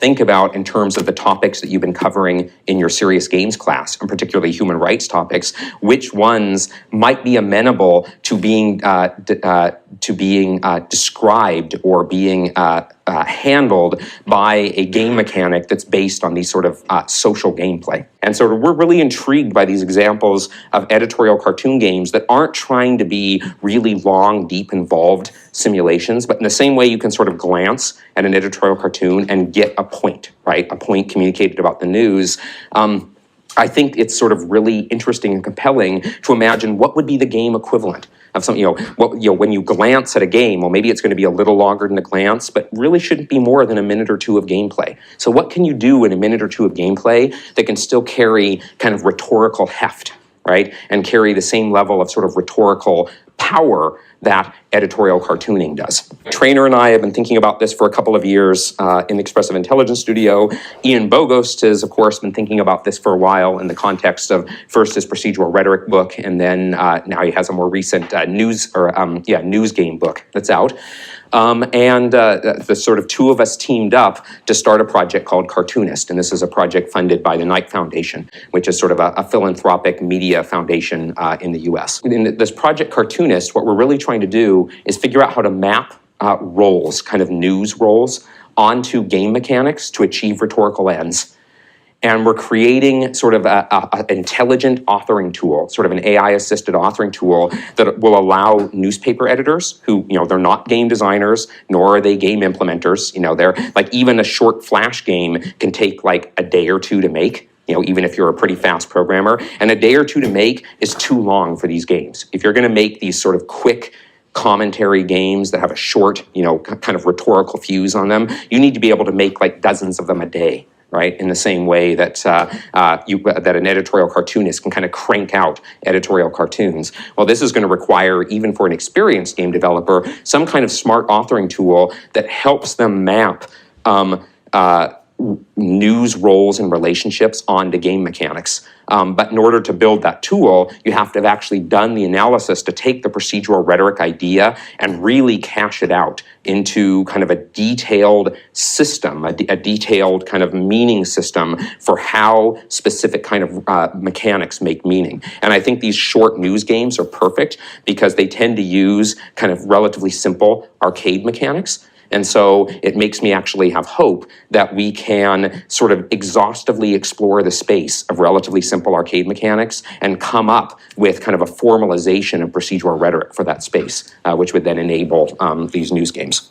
think about in terms of the topics that you've been covering in your serious games class, and particularly human rights topics, which ones might be amenable to being described or being handled by a game mechanic that's based on these sort of social gameplay. And so we're really intrigued by these examples of editorial cartoon games that aren't trying to be really long, deep, involved simulations, but in the same way you can sort of glance at an editorial cartoon and get a point, right? A point communicated about the news. I think it's sort of really interesting and compelling to imagine what would be the game equivalent of something, when you glance at a game, well, maybe it's going to be a little longer than a glance, but really shouldn't be more than a minute or two of gameplay. So what can you do in a minute or two of gameplay that can still carry kind of rhetorical heft, right? And carry the same level of sort of rhetorical power that editorial cartooning does. Trainer and I have been thinking about this for a couple of years in the Expressive Intelligence Studio. Ian Bogost has, of course, been thinking about this for a while in the context of first his procedural rhetoric book, and then now he has a more recent news game book that's out. The sort of two of us teamed up to start a project called Cartoonist, and this is a project funded by the Knight Foundation, which is sort of a philanthropic media foundation in the US. In this project Cartoonist, what we're really trying to do is figure out how to map roles, kind of news roles, onto game mechanics to achieve rhetorical ends. And we're creating sort of an intelligent authoring tool, sort of an AI-assisted authoring tool that will allow newspaper editors who, they're not game designers, nor are they game implementers. They're like, even a short Flash game can take like a day or two to make, even if you're a pretty fast programmer. And a day or two to make is too long for these games. If you're going to make these sort of quick commentary games that have a short, kind of rhetorical fuse on them, you need to be able to make like dozens of them a day. Right, in the same way that that an editorial cartoonist can kind of crank out editorial cartoons. Well, this is going to require, even for an experienced game developer, some kind of smart authoring tool that helps them map news roles and relationships onto game mechanics. But in order to build that tool, you have to have actually done the analysis to take the procedural rhetoric idea and really cash it out into kind of a detailed system, a detailed kind of meaning system for how specific kind of mechanics make meaning. And I think these short news games are perfect because they tend to use kind of relatively simple arcade mechanics. And so it makes me actually have hope that we can sort of exhaustively explore the space of relatively simple arcade mechanics and come up with kind of a formalization of procedural rhetoric for that space, which would then enable these news games.